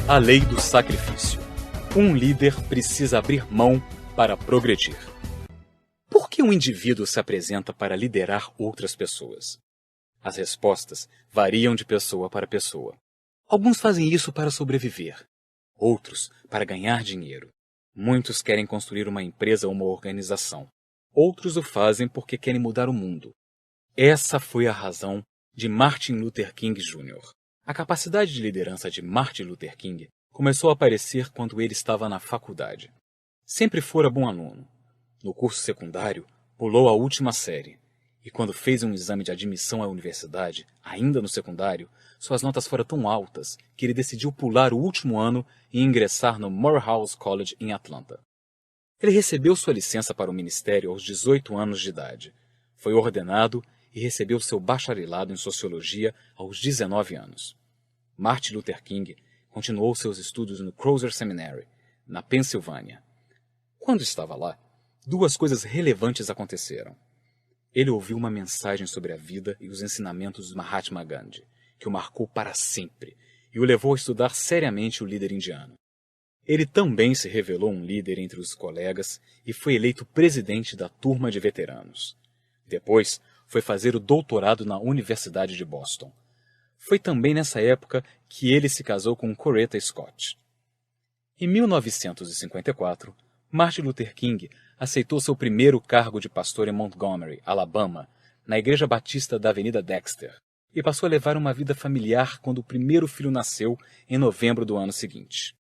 A lei do sacrifício. Um líder precisa abrir mão para progredir. Por que um indivíduo se apresenta para liderar outras pessoas? As respostas variam de pessoa para pessoa. Alguns fazem isso para sobreviver, outros para ganhar dinheiro. Muitos querem construir uma empresa ou uma organização. Outros o fazem porque querem mudar o mundo. Essa foi a razão de Martin Luther King Jr. A capacidade de liderança de Martin Luther King começou a aparecer quando ele estava na faculdade. Sempre fora bom aluno. No curso secundário, pulou a última série. E quando fez um exame de admissão à universidade, ainda no secundário, suas notas foram tão altas que ele decidiu pular o último ano e ingressar no Morehouse College em Atlanta. Ele recebeu sua licença para o ministério aos 18 anos de idade. Foi ordenado e recebeu seu bacharelado em sociologia aos 19 anos. Martin Luther King continuou seus estudos no Crozer Seminary, na Pensilvânia. Quando estava lá, duas coisas relevantes aconteceram. Ele ouviu uma mensagem sobre a vida e os ensinamentos de Mahatma Gandhi, que o marcou para sempre e o levou a estudar seriamente o líder indiano. Ele também se revelou um líder entre os colegas e foi eleito presidente da turma de veteranos. Depois, foi fazer o doutorado na Universidade de Boston. Foi também nessa época que ele se casou com Coretta Scott. Em 1954, Martin Luther King aceitou seu primeiro cargo de pastor em Montgomery, Alabama, na Igreja Batista da Avenida Dexter, e passou a levar uma vida familiar quando o primeiro filho nasceu em novembro do ano seguinte.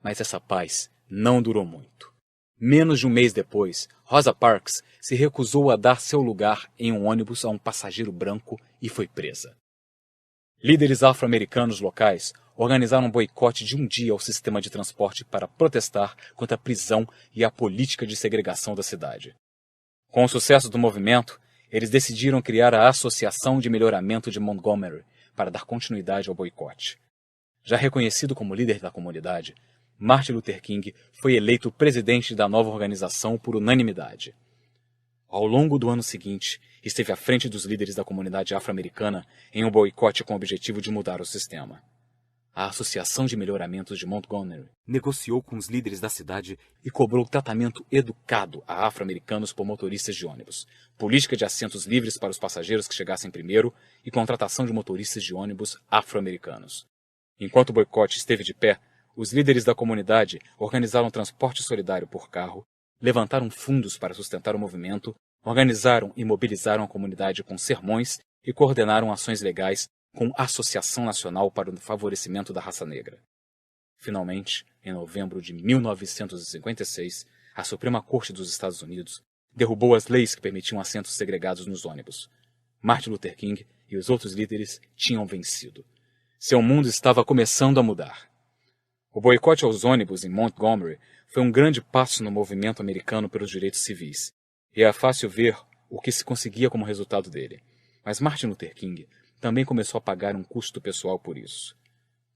Mas essa paz não durou muito. Menos de um mês depois, Rosa Parks se recusou a dar seu lugar em um ônibus a um passageiro branco e foi presa. Líderes afro-americanos locais organizaram um boicote de um dia ao sistema de transporte para protestar contra a prisão e a política de segregação da cidade. Com o sucesso do movimento, eles decidiram criar a Associação de Melhoramento de Montgomery para dar continuidade ao boicote. Já reconhecido como líder da comunidade, Martin Luther King foi eleito presidente da nova organização por unanimidade. Ao longo do ano seguinte, esteve à frente dos líderes da comunidade afro-americana em um boicote com o objetivo de mudar o sistema. A Associação de Melhoramentos de Montgomery negociou com os líderes da cidade e cobrou tratamento educado a afro-americanos por motoristas de ônibus, política de assentos livres para os passageiros que chegassem primeiro e contratação de motoristas de ônibus afro-americanos. Enquanto o boicote esteve de pé, os líderes da comunidade organizaram transporte solidário por carro, levantaram fundos para sustentar o movimento, organizaram e mobilizaram a comunidade com sermões e coordenaram ações legais com a Associação Nacional para o Favorecimento da Raça Negra. Finalmente, em novembro de 1956, a Suprema Corte dos Estados Unidos derrubou as leis que permitiam assentos segregados nos ônibus. Martin Luther King e os outros líderes tinham vencido. Seu mundo estava começando a mudar. O boicote aos ônibus em Montgomery foi um grande passo no movimento americano pelos direitos civis, e é fácil ver o que se conseguia como resultado dele. Mas Martin Luther King também começou a pagar um custo pessoal por isso.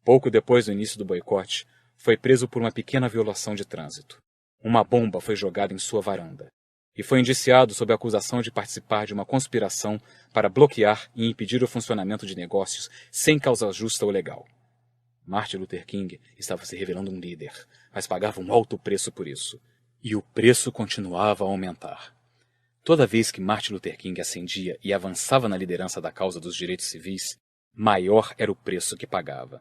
Pouco depois do início do boicote, foi preso por uma pequena violação de trânsito. Uma bomba foi jogada em sua varanda, e foi indiciado sob a acusação de participar de uma conspiração para bloquear e impedir o funcionamento de negócios sem causa justa ou legal. Martin Luther King estava se revelando um líder, mas pagava um alto preço por isso. E o preço continuava a aumentar. Toda vez que Martin Luther King ascendia e avançava na liderança da causa dos direitos civis, maior era o preço que pagava.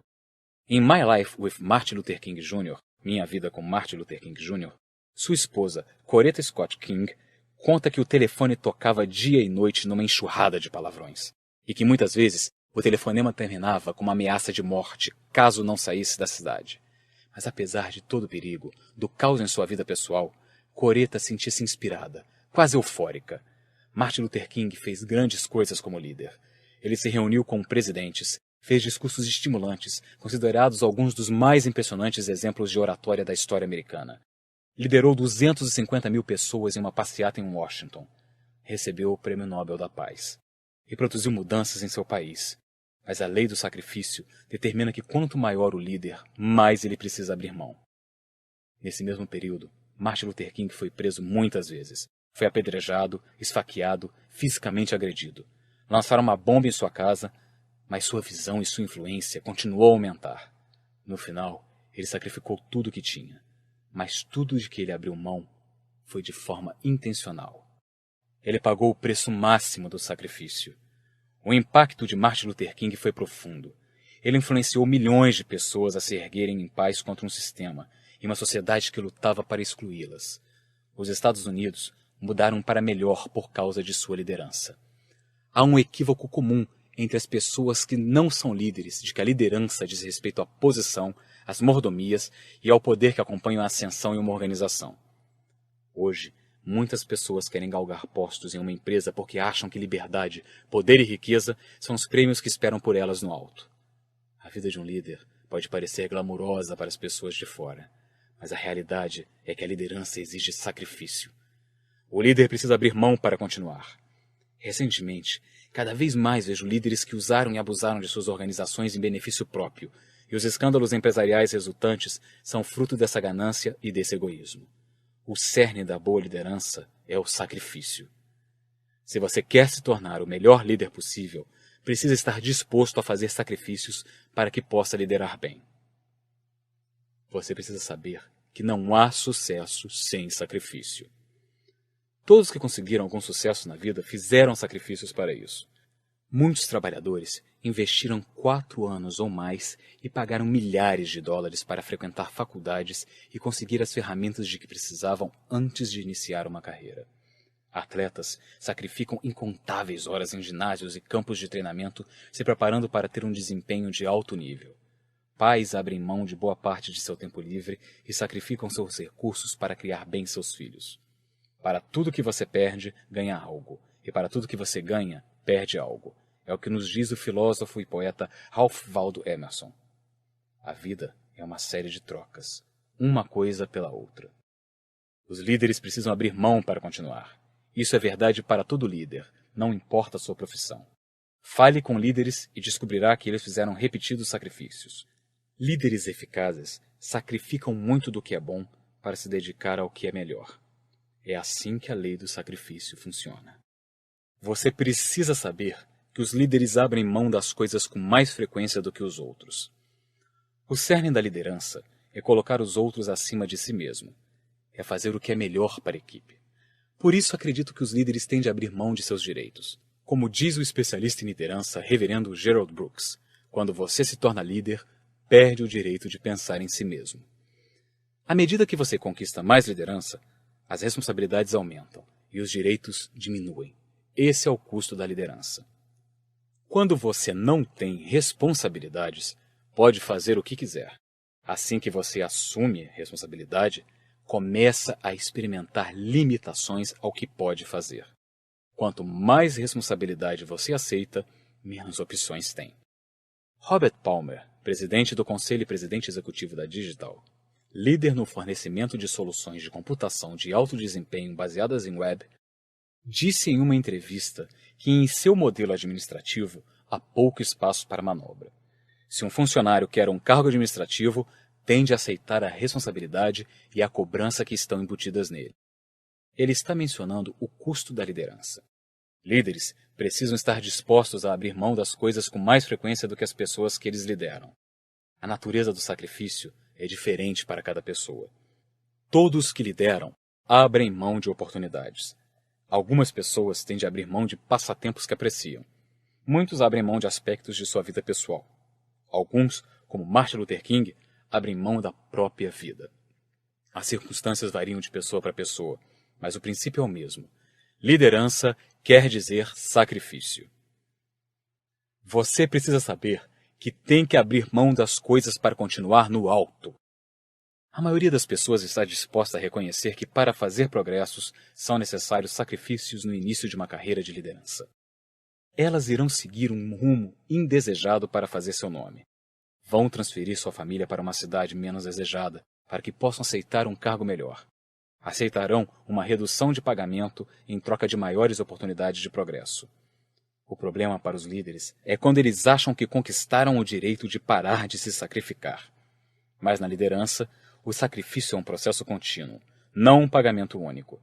Em My Life with Martin Luther King Jr., Minha Vida com Martin Luther King Jr., sua esposa, Coretta Scott King, conta que o telefone tocava dia e noite numa enxurrada de palavrões, e que muitas vezes o telefonema terminava com uma ameaça de morte caso não saísse da cidade. Mas apesar de todo o perigo, do caos em sua vida pessoal, Coretta sentia-se inspirada, quase eufórica. Martin Luther King fez grandes coisas como líder. Ele se reuniu com presidentes, fez discursos estimulantes, considerados alguns dos mais impressionantes exemplos de oratória da história americana. Liderou 250 mil pessoas em uma passeata em Washington. Recebeu o Prêmio Nobel da Paz. E produziu mudanças em seu país. Mas a lei do sacrifício determina que quanto maior o líder, mais ele precisa abrir mão. Nesse mesmo período, Martin Luther King foi preso muitas vezes. Foi apedrejado, esfaqueado, fisicamente agredido. Lançaram uma bomba em sua casa, mas sua visão e sua influência continuou a aumentar. No final, ele sacrificou tudo o que tinha, mas tudo de que ele abriu mão foi de forma intencional. Ele pagou o preço máximo do sacrifício. O impacto de Martin Luther King foi profundo. Ele influenciou milhões de pessoas a se erguerem em paz contra um sistema e uma sociedade que lutava para excluí-las. Os Estados Unidos mudaram para melhor por causa de sua liderança. Há um equívoco comum entre as pessoas que não são líderes de que a liderança diz respeito à posição, às mordomias e ao poder que acompanha a ascensão em uma organização. Hoje, muitas pessoas querem galgar postos em uma empresa porque acham que liberdade, poder e riqueza são os prêmios que esperam por elas no alto. A vida de um líder pode parecer glamurosa para as pessoas de fora, mas a realidade é que a liderança exige sacrifício. O líder precisa abrir mão para continuar. Recentemente, cada vez mais vejo líderes que usaram e abusaram de suas organizações em benefício próprio, e os escândalos empresariais resultantes são fruto dessa ganância e desse egoísmo. O cerne da boa liderança é o sacrifício. Se você quer se tornar o melhor líder possível, precisa estar disposto a fazer sacrifícios para que possa liderar bem. Você precisa saber que não há sucesso sem sacrifício. Todos que conseguiram algum sucesso na vida fizeram sacrifícios para isso. Muitos trabalhadores investiram 4 anos ou mais e pagaram milhares de dólares para frequentar faculdades e conseguir as ferramentas de que precisavam antes de iniciar uma carreira. Atletas sacrificam incontáveis horas em ginásios e campos de treinamento se preparando para ter um desempenho de alto nível. Pais abrem mão de boa parte de seu tempo livre e sacrificam seus recursos para criar bem seus filhos. Para tudo que você perde, ganha algo, e para tudo que você ganha, perde algo. É o que nos diz o filósofo e poeta Ralph Waldo Emerson. A vida é uma série de trocas, uma coisa pela outra. Os líderes precisam abrir mão para continuar. Isso é verdade para todo líder, não importa a sua profissão. Fale com líderes e descobrirá que eles fizeram repetidos sacrifícios. Líderes eficazes sacrificam muito do que é bom para se dedicar ao que é melhor. É assim que a lei do sacrifício funciona. Você precisa saber que os líderes abrem mão das coisas com mais frequência do que os outros. O cerne da liderança é colocar os outros acima de si mesmo. É fazer o que é melhor para a equipe. Por isso acredito que os líderes têm de abrir mão de seus direitos. Como diz o especialista em liderança, reverendo Gerald Brooks, quando você se torna líder, perde o direito de pensar em si mesmo. À medida que você conquista mais liderança, as responsabilidades aumentam e os direitos diminuem. Esse é o custo da liderança. Quando você não tem responsabilidades, pode fazer o que quiser. Assim que você assume responsabilidade, começa a experimentar limitações ao que pode fazer. Quanto mais responsabilidade você aceita, menos opções tem. Robert Palmer, presidente do Conselho e presidente executivo da Digital, líder no fornecimento de soluções de computação de alto desempenho baseadas em web, disse em uma entrevista que em seu modelo administrativo há pouco espaço para manobra. Se um funcionário quer um cargo administrativo, tende a aceitar a responsabilidade e a cobrança que estão embutidas nele. Ele está mencionando o custo da liderança. Líderes precisam estar dispostos a abrir mão das coisas com mais frequência do que as pessoas que eles lideram. A natureza do sacrifício é diferente para cada pessoa. Todos que lideram abrem mão de oportunidades. Algumas pessoas têm de abrir mão de passatempos que apreciam. Muitos abrem mão de aspectos de sua vida pessoal. Alguns, como Martin Luther King, abrem mão da própria vida. As circunstâncias variam de pessoa para pessoa, mas o princípio é o mesmo. Liderança quer dizer sacrifício. Você precisa saber que tem que abrir mão das coisas para continuar no alto. A maioria das pessoas está disposta a reconhecer que para fazer progressos são necessários sacrifícios no início de uma carreira de liderança. Elas irão seguir um rumo indesejado para fazer seu nome. Vão transferir sua família para uma cidade menos desejada para que possam aceitar um cargo melhor. Aceitarão uma redução de pagamento em troca de maiores oportunidades de progresso. O problema para os líderes é quando eles acham que conquistaram o direito de parar de se sacrificar. Mas na liderança, o sacrifício é um processo contínuo, não um pagamento único.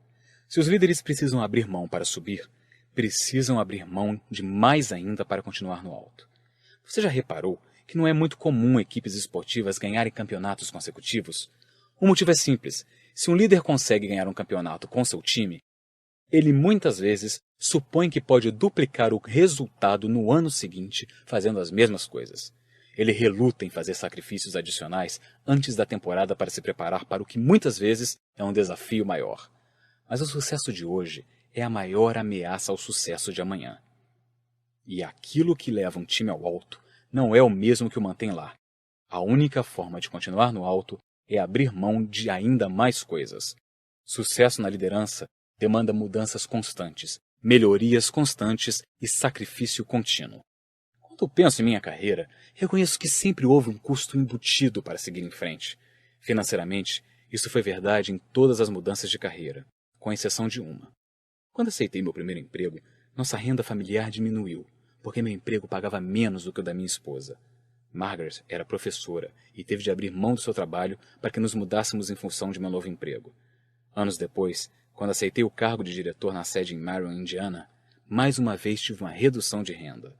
Se os líderes precisam abrir mão para subir, precisam abrir mão de mais ainda para continuar no alto. Você já reparou que não é muito comum equipes esportivas ganharem campeonatos consecutivos? O motivo é simples. Se um líder consegue ganhar um campeonato com seu time, ele muitas vezes supõe que pode duplicar o resultado no ano seguinte fazendo as mesmas coisas. Ele reluta em fazer sacrifícios adicionais antes da temporada para se preparar para o que muitas vezes é um desafio maior. Mas o sucesso de hoje é a maior ameaça ao sucesso de amanhã. E aquilo que leva um time ao alto não é o mesmo que o mantém lá. A única forma de continuar no alto é abrir mão de ainda mais coisas. Sucesso na liderança demanda mudanças constantes, melhorias constantes e sacrifício contínuo. Quando penso em minha carreira, reconheço que sempre houve um custo embutido para seguir em frente. Financeiramente, isso foi verdade em todas as mudanças de carreira, com exceção de uma. Quando aceitei meu primeiro emprego, nossa renda familiar diminuiu, porque meu emprego pagava menos do que o da minha esposa. Margaret era professora e teve de abrir mão do seu trabalho para que nos mudássemos em função de meu novo emprego. Anos depois, quando aceitei o cargo de diretor na sede em Marion, Indiana, mais uma vez tive uma redução de renda.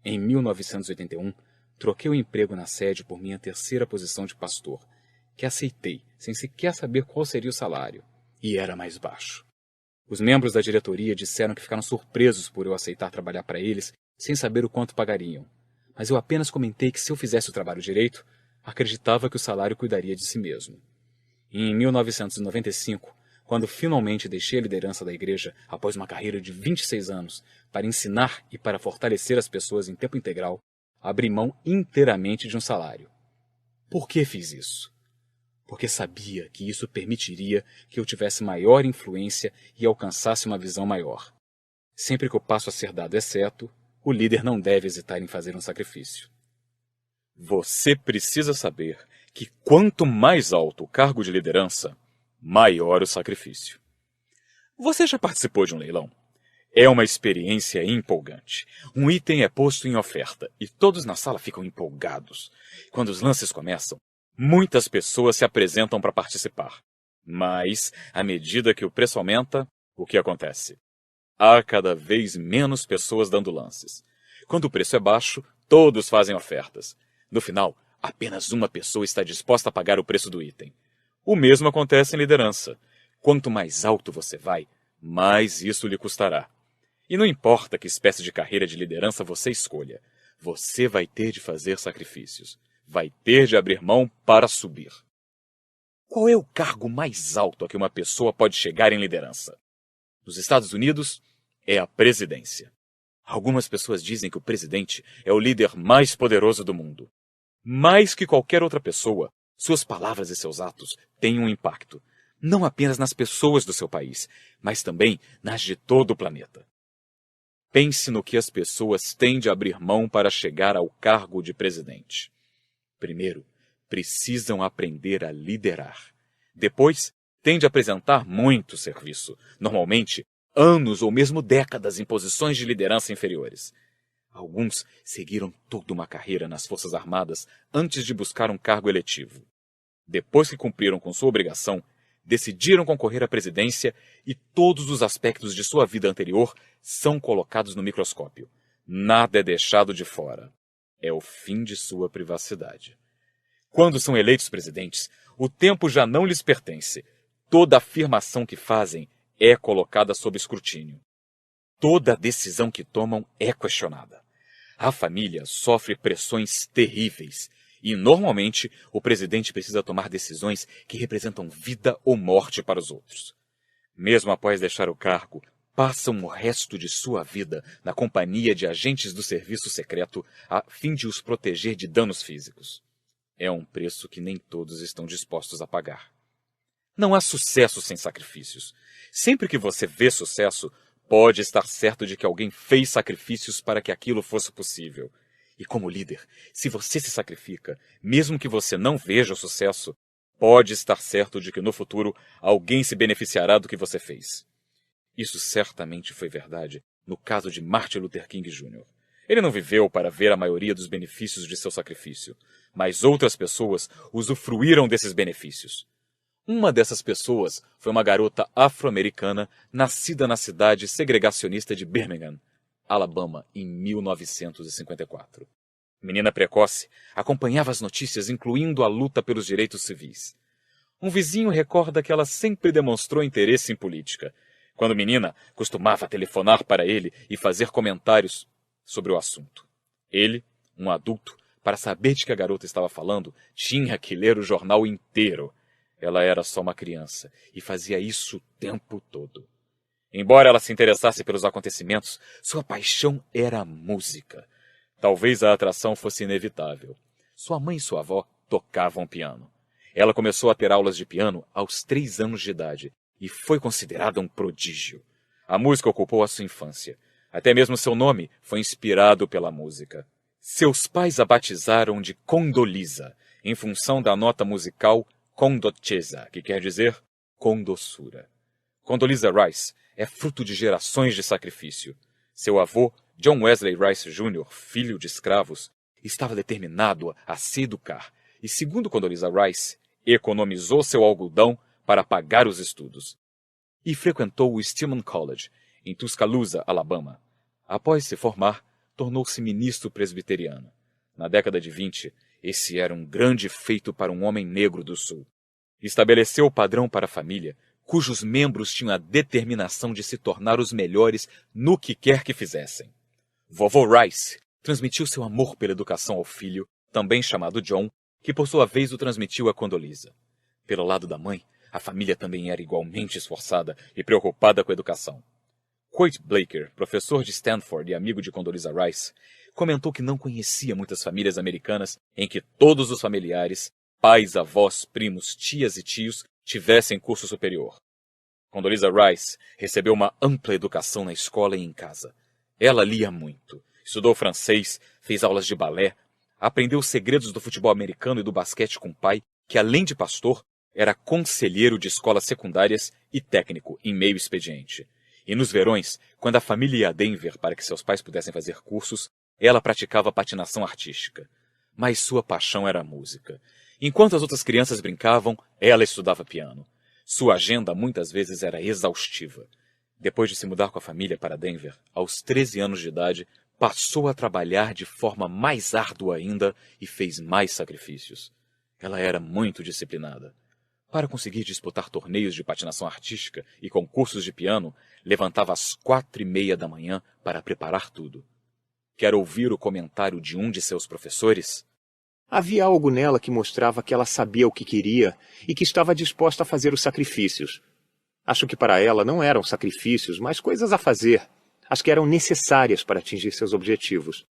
Em 1981, troquei o emprego na sede por minha terceira posição de pastor, que aceitei sem sequer saber qual seria o salário, e era mais baixo. Os membros da diretoria disseram que ficaram surpresos por eu aceitar trabalhar para eles sem saber o quanto pagariam, mas eu apenas comentei que se eu fizesse o trabalho direito, acreditava que o salário cuidaria de si mesmo. E em 1995, quando finalmente deixei a liderança da igreja após uma carreira de 26 anos para ensinar e para fortalecer as pessoas em tempo integral, abri mão inteiramente de um salário. Por que fiz isso? Porque sabia que isso permitiria que eu tivesse maior influência e alcançasse uma visão maior. Sempre que o passo a ser dado é certo, o líder não deve hesitar em fazer um sacrifício. Você precisa saber que quanto mais alto o cargo de liderança, maior o sacrifício. Você já participou de um leilão? É uma experiência empolgante. Um item é posto em oferta e todos na sala ficam empolgados. Quando os lances começam, muitas pessoas se apresentam para participar. Mas, à medida que o preço aumenta, o que acontece? Há cada vez menos pessoas dando lances. Quando o preço é baixo, todos fazem ofertas. No final, apenas uma pessoa está disposta a pagar o preço do item. O mesmo acontece em liderança. Quanto mais alto você vai, mais isso lhe custará. E não importa que espécie de carreira de liderança você escolha, você vai ter de fazer sacrifícios. Vai ter de abrir mão para subir. Qual é o cargo mais alto a que uma pessoa pode chegar em liderança? Nos Estados Unidos, é a presidência. Algumas pessoas dizem que o presidente é o líder mais poderoso do mundo. Mais que qualquer outra pessoa, suas palavras e seus atos têm um impacto, não apenas nas pessoas do seu país, mas também nas de todo o planeta. Pense no que as pessoas têm de abrir mão para chegar ao cargo de presidente. Primeiro, precisam aprender a liderar. Depois, têm de apresentar muito serviço, normalmente anos ou mesmo décadas em posições de liderança inferiores. Alguns seguiram toda uma carreira nas Forças Armadas antes de buscar um cargo eletivo. Depois que cumpriram com sua obrigação, decidiram concorrer à presidência e todos os aspectos de sua vida anterior são colocados no microscópio. Nada é deixado de fora. É o fim de sua privacidade. Quando são eleitos presidentes, o tempo já não lhes pertence. Toda afirmação que fazem é colocada sob escrutínio. Toda decisão que tomam é questionada. A família sofre pressões terríveis e, normalmente, o presidente precisa tomar decisões que representam vida ou morte para os outros. Mesmo após deixar o cargo, passam o resto de sua vida na companhia de agentes do serviço secreto a fim de os proteger de danos físicos. É um preço que nem todos estão dispostos a pagar. Não há sucesso sem sacrifícios. Sempre que você vê sucesso, pode estar certo de que alguém fez sacrifícios para que aquilo fosse possível. E como líder, se você se sacrifica, mesmo que você não veja o sucesso, pode estar certo de que no futuro alguém se beneficiará do que você fez. Isso certamente foi verdade no caso de Martin Luther King Jr. Ele não viveu para ver a maioria dos benefícios de seu sacrifício, mas outras pessoas usufruíram desses benefícios. Uma dessas pessoas foi uma garota afro-americana nascida na cidade segregacionista de Birmingham, Alabama, em 1954. Menina precoce, acompanhava as notícias, incluindo a luta pelos direitos civis. Um vizinho recorda que ela sempre demonstrou interesse em política. Quando menina, costumava telefonar para ele e fazer comentários sobre o assunto. Ele, um adulto, para saber de que a garota estava falando, tinha que ler o jornal inteiro. Ela era só uma criança e fazia isso o tempo todo. Embora ela se interessasse pelos acontecimentos, sua paixão era a música. Talvez a atração fosse inevitável. Sua mãe e sua avó tocavam piano. Ela começou a ter aulas de piano aos 3 anos de idade e foi considerada um prodígio. A música ocupou a sua infância. Até mesmo seu nome foi inspirado pela música. Seus pais a batizaram de Condoleezza, em função da nota musical com dolcezza, que quer dizer com doçura. Condoleezza Rice é fruto de gerações de sacrifício. Seu avô, John Wesley Rice Jr., filho de escravos, estava determinado a se educar e, segundo Condoleezza Rice, economizou seu algodão para pagar os estudos. E frequentou o Stillman College, em Tuscaloosa, Alabama. Após se formar, tornou-se ministro presbiteriano. Na década de 20, esse era um grande feito para um homem negro do Sul. Estabeleceu o padrão para a família, cujos membros tinham a determinação de se tornar os melhores no que quer que fizessem. Vovô Rice transmitiu seu amor pela educação ao filho, também chamado John, que por sua vez o transmitiu a Condoleezza. Pelo lado da mãe, a família também era igualmente esforçada e preocupada com a educação. Coit Blaker, professor de Stanford e amigo de Condoleezza Rice, comentou que não conhecia muitas famílias americanas em que todos os familiares, pais, avós, primos, tias e tios, tivessem curso superior. Condoleezza Rice recebeu uma ampla educação na escola e em casa. Ela lia muito, estudou francês, fez aulas de balé, aprendeu os segredos do futebol americano e do basquete com o pai, que além de pastor, era conselheiro de escolas secundárias e técnico em meio expediente. E nos verões, quando a família ia a Denver para que seus pais pudessem fazer cursos, ela praticava patinação artística. Mas sua paixão era a música. Enquanto as outras crianças brincavam, ela estudava piano. Sua agenda muitas vezes era exaustiva. Depois de se mudar com a família para Denver, aos 13 anos de idade, passou a trabalhar de forma mais árdua ainda e fez mais sacrifícios. Ela era muito disciplinada. Para conseguir disputar torneios de patinação artística e concursos de piano, levantava às 4:30 da manhã para preparar tudo. Quer ouvir o comentário de um de seus professores? Havia algo nela que mostrava que ela sabia o que queria e que estava disposta a fazer os sacrifícios. Acho que para ela não eram sacrifícios, mas coisas a fazer, as que eram necessárias para atingir seus objetivos.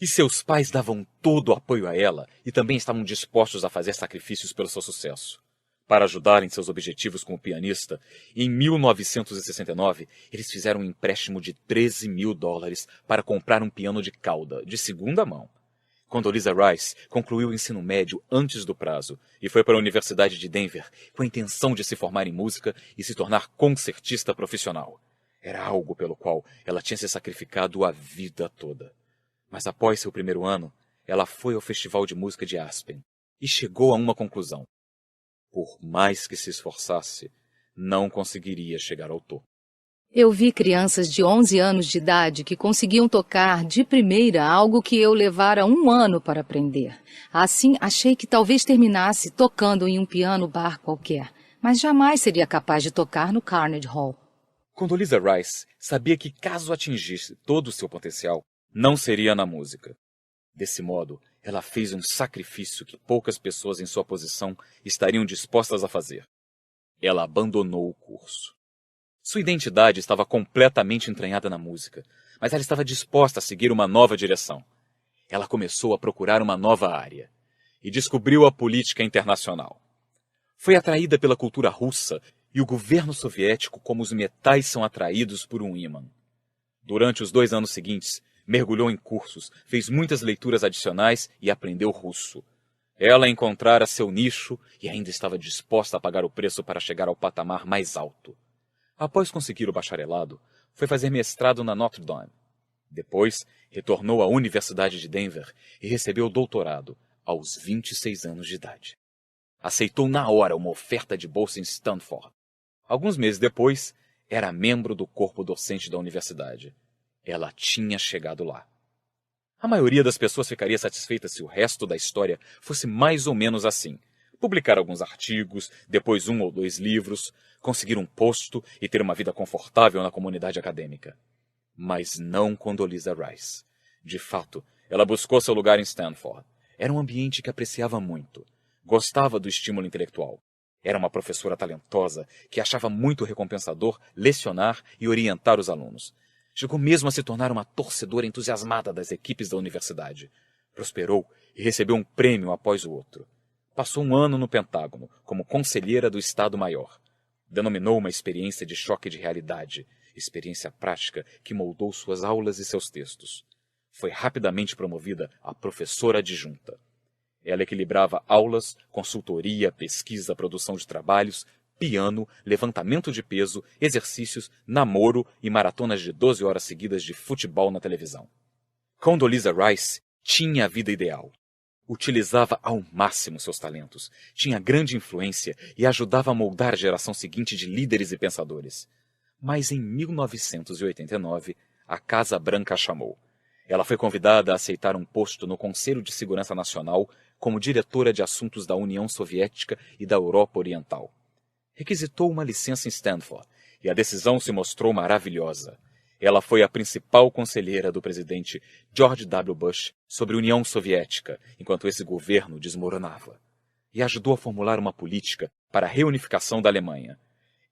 E seus pais davam todo o apoio a ela e também estavam dispostos a fazer sacrifícios pelo seu sucesso. Para ajudar em seus objetivos como pianista, em 1969, eles fizeram um empréstimo de $13.000 para comprar um piano de cauda, de segunda mão. Condoleezza Rice concluiu o ensino médio antes do prazo e foi para a Universidade de Denver com a intenção de se formar em música e se tornar concertista profissional. Era algo pelo qual ela tinha se sacrificado a vida toda. Mas após seu primeiro ano, ela foi ao Festival de Música de Aspen e chegou a uma conclusão. Por mais que se esforçasse, não conseguiria chegar ao topo. Eu vi crianças de 11 anos de idade que conseguiam tocar de primeira algo que eu levara 1 ano para aprender. Assim, achei que talvez terminasse tocando em um piano bar qualquer, mas jamais seria capaz de tocar no Carnegie Hall. Condoleezza Rice sabia que caso atingisse todo o seu potencial, não seria na música. Desse modo, ela fez um sacrifício que poucas pessoas em sua posição estariam dispostas a fazer. Ela abandonou o curso. Sua identidade estava completamente entranhada na música, mas ela estava disposta a seguir uma nova direção. Ela começou a procurar uma nova área e descobriu a política internacional. Foi atraída pela cultura russa e o governo soviético como os metais são atraídos por um ímã. Durante os 2 anos seguintes, mergulhou em cursos, fez muitas leituras adicionais e aprendeu russo. Ela encontrara seu nicho e ainda estava disposta a pagar o preço para chegar ao patamar mais alto. Após conseguir o bacharelado, foi fazer mestrado na Notre Dame. Depois, retornou à Universidade de Denver e recebeu o doutorado aos 26 anos de idade. Aceitou na hora uma oferta de bolsa em Stanford. Alguns meses depois, era membro do corpo docente da universidade. Ela tinha chegado lá. A maioria das pessoas ficaria satisfeita se o resto da história fosse mais ou menos assim. Publicar alguns artigos, depois 1 ou 2 livros, conseguir um posto e ter uma vida confortável na comunidade acadêmica. Mas não Condoleezza Rice. De fato, ela buscou seu lugar em Stanford. Era um ambiente que apreciava muito. Gostava do estímulo intelectual. Era uma professora talentosa que achava muito recompensador lecionar e orientar os alunos. Chegou mesmo a se tornar uma torcedora entusiasmada das equipes da universidade. Prosperou e recebeu um prêmio após o outro. Passou 1 ano no Pentágono, como conselheira do Estado-Maior. Denominou uma experiência de choque de realidade, experiência prática que moldou suas aulas e seus textos. Foi rapidamente promovida a professora adjunta. Ela equilibrava aulas, consultoria, pesquisa, produção de trabalhos, piano, levantamento de peso, exercícios, namoro e maratonas de 12 horas seguidas de futebol na televisão. Condoleezza Rice tinha a vida ideal. Utilizava ao máximo seus talentos, tinha grande influência e ajudava a moldar a geração seguinte de líderes e pensadores. Mas em 1989, a Casa Branca a chamou. Ela foi convidada a aceitar um posto no Conselho de Segurança Nacional como diretora de assuntos da União Soviética e da Europa Oriental. Requisitou uma licença em Stanford e a decisão se mostrou maravilhosa. Ela foi a principal conselheira do presidente George W. Bush sobre a União Soviética, enquanto esse governo desmoronava. E ajudou a formular uma política para a reunificação da Alemanha.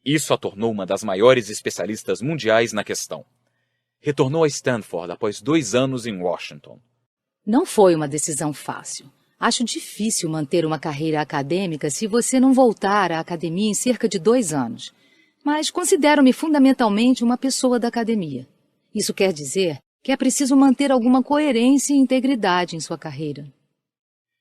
Isso a tornou uma das maiores especialistas mundiais na questão. Retornou a Stanford após 2 anos em Washington. Não foi uma decisão fácil. Acho difícil manter uma carreira acadêmica se você não voltar à academia em cerca de 2 anos. Mas considero-me fundamentalmente uma pessoa da academia. Isso quer dizer que é preciso manter alguma coerência e integridade em sua carreira.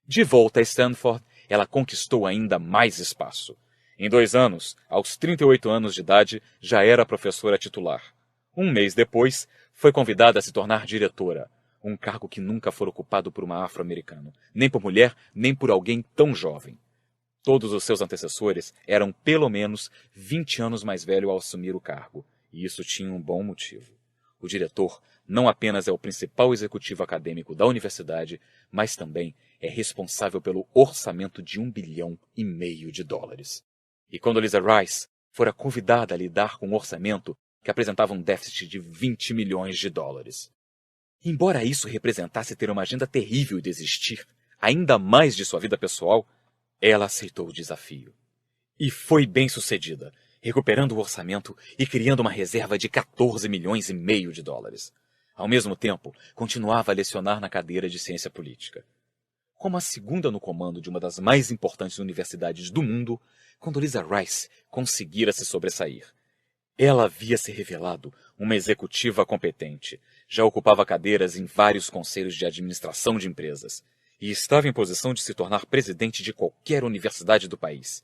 De volta a Stanford, ela conquistou ainda mais espaço. Em 2 anos, aos 38 anos de idade, já era professora titular. 1 mês depois, foi convidada a se tornar diretora, um cargo que nunca fora ocupado por uma afro-americana, nem por mulher, nem por alguém tão jovem. Todos os seus antecessores eram pelo menos 20 anos mais velhos ao assumir o cargo, e isso tinha um bom motivo. O diretor não apenas é o principal executivo acadêmico da universidade, mas também é responsável pelo orçamento de US$ 1,5 bilhão. E Condoleezza Rice fora convidada a lidar com um orçamento que apresentava um déficit de US$ 20 milhões. Embora isso representasse ter uma agenda terrível e desistir ainda mais de sua vida pessoal, ela aceitou o desafio. E foi bem-sucedida, recuperando o orçamento e criando uma reserva de US$ 14,5 milhões. Ao mesmo tempo, continuava a lecionar na cadeira de ciência política. Como a segunda no comando de uma das mais importantes universidades do mundo, Condoleezza Rice conseguira se sobressair. Ela havia se revelado uma executiva competente, já ocupava cadeiras em vários conselhos de administração de empresas, e estava em posição de se tornar presidente de qualquer universidade do país.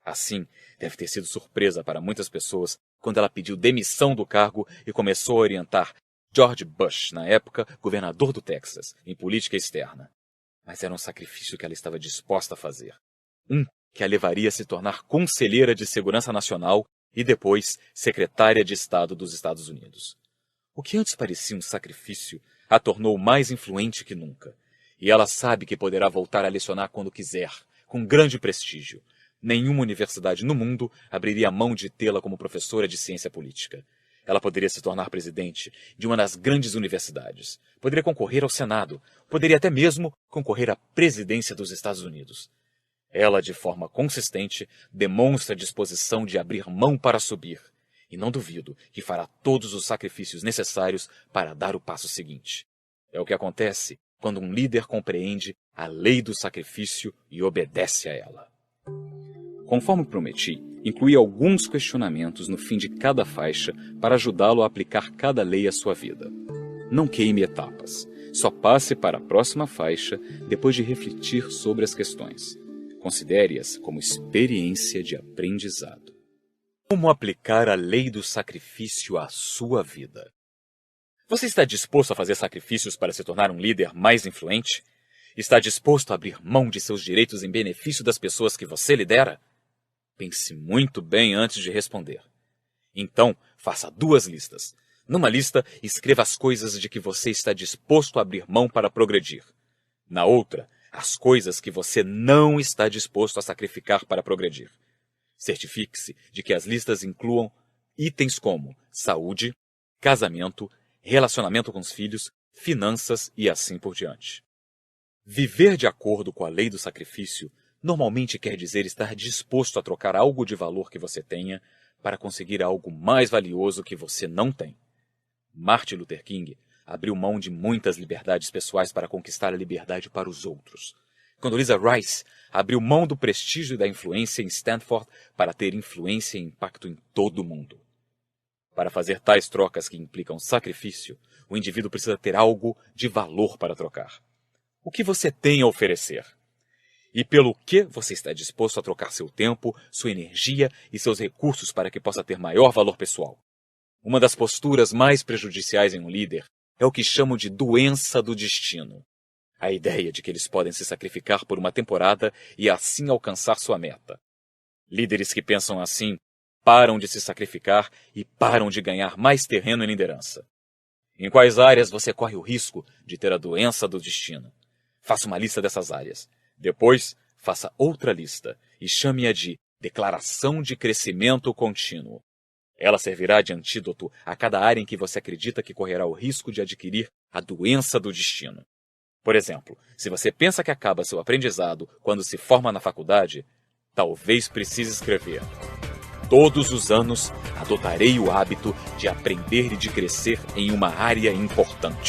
Assim, deve ter sido surpresa para muitas pessoas quando ela pediu demissão do cargo e começou a orientar George Bush, na época governador do Texas, em política externa. Mas era um sacrifício que ela estava disposta a fazer. Que a levaria a se tornar conselheira de segurança nacional e depois secretária de Estado dos Estados Unidos. O que antes parecia um sacrifício a tornou mais influente que nunca. E ela sabe que poderá voltar a lecionar quando quiser, com grande prestígio. Nenhuma universidade no mundo abriria mão de tê-la como professora de ciência política. Ela poderia se tornar presidente de uma das grandes universidades, poderia concorrer ao Senado, poderia até mesmo concorrer à presidência dos Estados Unidos. Ela, de forma consistente, demonstra disposição de abrir mão para subir, e não duvido que fará todos os sacrifícios necessários para dar o passo seguinte. É o que acontece quando um líder compreende a lei do sacrifício e obedece a ela. Conforme prometi, incluí alguns questionamentos no fim de cada faixa para ajudá-lo a aplicar cada lei à sua vida. Não queime etapas. Só passe para a próxima faixa depois de refletir sobre as questões. Considere-as como experiência de aprendizado. Como aplicar a lei do sacrifício à sua vida? Você está disposto a fazer sacrifícios para se tornar um líder mais influente? Está disposto a abrir mão de seus direitos em benefício das pessoas que você lidera? Pense muito bem antes de responder. Então, faça 2 listas. Numa lista, escreva as coisas de que você está disposto a abrir mão para progredir. Na outra, as coisas que você não está disposto a sacrificar para progredir. Certifique-se de que as listas incluam itens como saúde, casamento, relacionamento com os filhos, finanças e assim por diante. Viver de acordo com a lei do sacrifício normalmente quer dizer estar disposto a trocar algo de valor que você tenha para conseguir algo mais valioso que você não tem. Martin Luther King abriu mão de muitas liberdades pessoais para conquistar a liberdade para os outros. Condoleezza Rice abriu mão do prestígio e da influência em Stanford para ter influência e impacto em todo o mundo. Para fazer tais trocas que implicam sacrifício, o indivíduo precisa ter algo de valor para trocar. O que você tem a oferecer? E pelo que você está disposto a trocar seu tempo, sua energia e seus recursos para que possa ter maior valor pessoal? Uma das posturas mais prejudiciais em um líder é o que chamo de doença do destino. A ideia de que eles podem se sacrificar por uma temporada e assim alcançar sua meta. Líderes que pensam assim param de se sacrificar e param de ganhar mais terreno em liderança. Em quais áreas você corre o risco de ter a doença do destino? Faça uma lista dessas áreas. Depois, faça outra lista e chame-a de Declaração de Crescimento Contínuo. Ela servirá de antídoto a cada área em que você acredita que correrá o risco de adquirir a doença do destino. Por exemplo, se você pensa que acaba seu aprendizado quando se forma na faculdade, talvez precise escrever: todos os anos adotarei o hábito de aprender e de crescer em uma área importante.